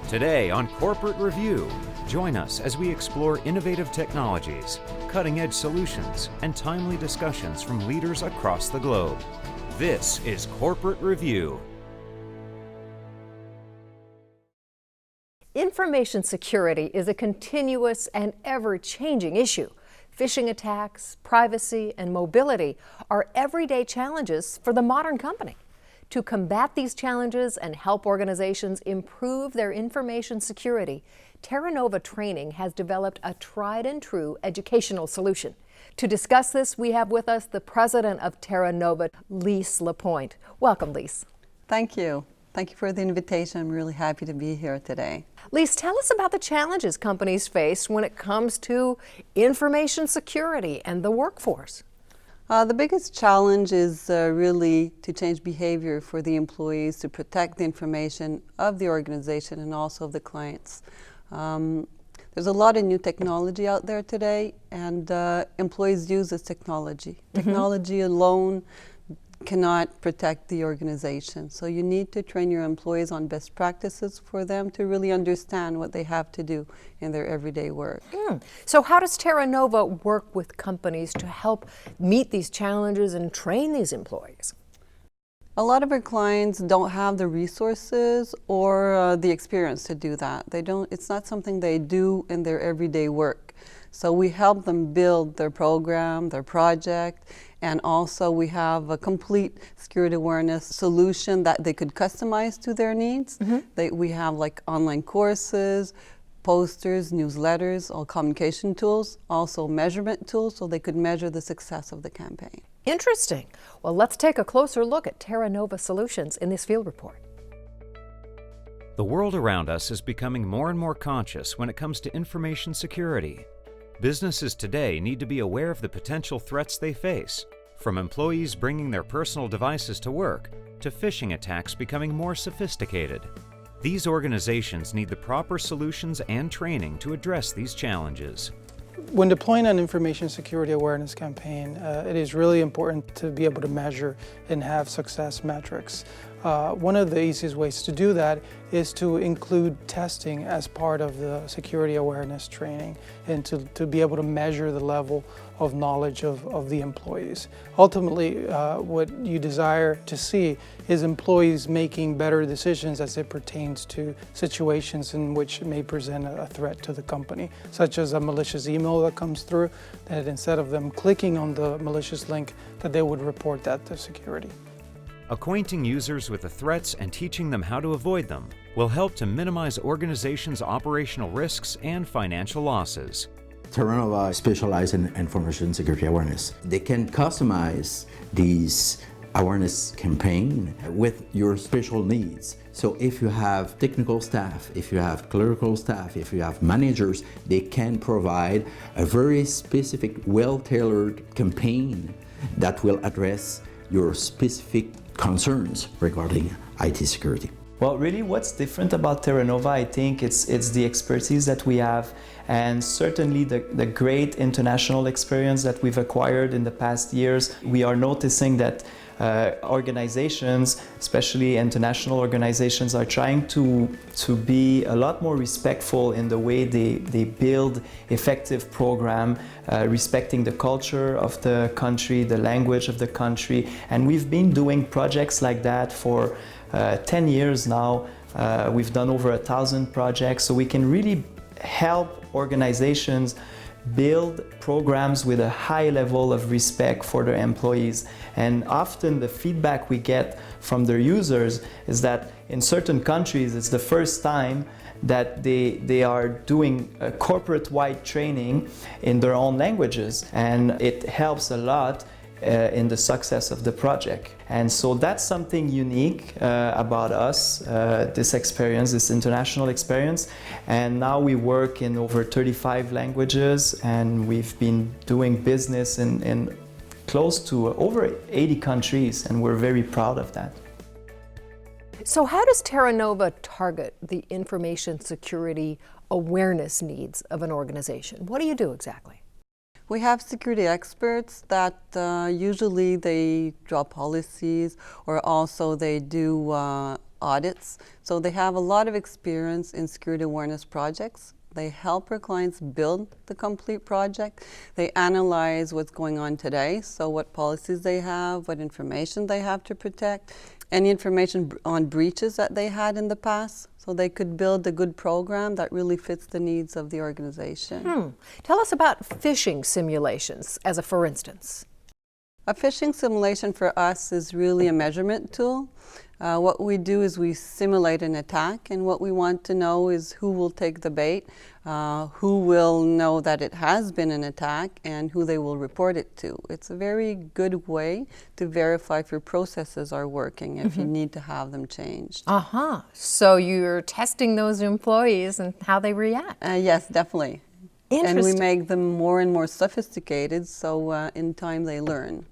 Today on Corporate Review, join us as we explore innovative technologies, cutting-edge solutions, and timely discussions from leaders across the globe. This is Corporate Review. Information security is a continuous and ever-changing issue. Phishing attacks, privacy, and mobility are everyday challenges for the modern company. To combat these challenges and help organizations improve their information security, Terranova Training has developed a tried-and-true educational solution. To discuss this, we have with us the president of Terranova, Lise Lapointe. Welcome, Lise. Thank you. Thank you for the invitation. I'm really happy to be here today. Lise, tell us about the challenges companies face when it comes to information security and the workforce. The biggest challenge is really to change behavior for the employees to protect the information of the organization and also of the clients. There's a lot of new technology out there today, and employees use this technology. Technology alone cannot protect the organization. So you need to train your employees on best practices for them to really understand what they have to do in their everyday work. So how does Terranova work with companies to help meet these challenges and train these employees? A lot of our clients don't have the resources or the experience to do that. It's not something they do in their everyday work. So we help them build their program, their project, and also we have a complete security awareness solution that they could customize to their needs. We have like online courses, posters, newsletters, all communication tools, also measurement tools so they could measure the success of the campaign. Interesting. Well, let's take a closer look at Terranova solutions in this field report. The world around us is becoming more and more conscious when it comes to information security. Businesses today need to be aware of the potential threats they face, from employees bringing their personal devices to work to phishing attacks becoming more sophisticated. These organizations need the proper solutions and training to address these challenges. When deploying an information security awareness campaign, it is really important to be able to measure and have success metrics. One of the easiest ways to do that is to include testing as part of the security awareness training and to be able to measure the level of knowledge of the employees. Ultimately, what you desire to see is employees making better decisions as it pertains to situations in which it may present a threat to the company, such as a malicious email that comes through, that instead of them clicking on the malicious link, that they would report that to security. Acquainting users with the threats and teaching them how to avoid them will help to minimize organizations' operational risks and financial losses. Terranova specializes in information security awareness. They can customize these awareness campaign with your special needs. So if you have technical staff, if you have clerical staff, if you have managers, they can provide a very specific, well-tailored campaign that will address your specific concerns regarding IT security. Well, really what's different about Terranova, I think it's the expertise that we have, and certainly the great international experience that we've acquired in the past years. We are noticing that organizations, especially international organizations, are trying to be a lot more respectful in the way they build effective program, respecting the culture of the country, the language of the country. And we've been doing projects like that for 10 years now. We've done over 1,000 projects, so we can really help organizations build programs with a high level of respect for their employees. And often the feedback we get from their users is that in certain countries it's the first time that they are doing a corporate-wide training in their own languages, and it helps a lot in the success of the project. And so that's something unique about us, this experience, this international experience. And now we work in over 35 languages, and we've been doing business in close to over 80 countries, and we're very proud of that. So how does Terranova target the information security awareness needs of an organization? What do you do exactly? We have security experts that usually they draw policies, or also they do audits. So they have a lot of experience in security awareness projects. They help our clients build the complete project. They analyze what's going on today, so what policies they have, what information they have to protect, any information on breaches that they had in the past, so they could build a good program that really fits the needs of the organization. Tell us about phishing simulations, as a for instance. A phishing simulation for us is really a measurement tool. What we do is we simulate an attack, and what we want to know is who will take the bait, who will know that it has been an attack, and who they will report it to. It's a very good way to verify if your processes are working, if you need to have them changed. So you're testing those employees and how they react. Yes, definitely. And we Interesting. make them more and more sophisticated, so in time they learn.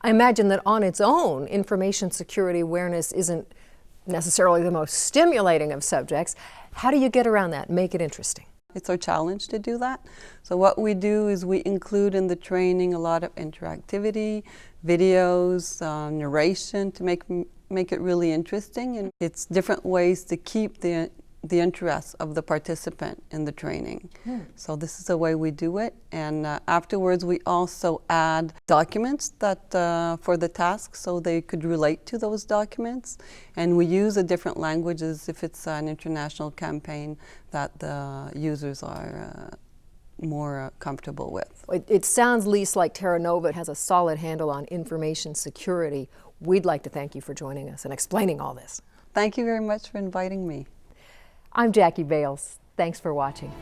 I imagine that on its own, information security awareness isn't necessarily the most stimulating of subjects. How do you get around that, make it interesting? It's our challenge to do that. So what we do is we include in the training a lot of interactivity, videos, narration to make it really interesting. And it's different ways to keep the interest of the participant in the training. So this is the way we do it, and afterwards we also add documents that for the task, so they could relate to those documents, and we use the different languages if it's an international campaign that the users are more comfortable with. It sounds, Lise, like Terranova has a solid handle on information security. We'd like to thank you for joining us and explaining all this. Thank you very much for inviting me. I'm Jackie Bales. Thanks for watching.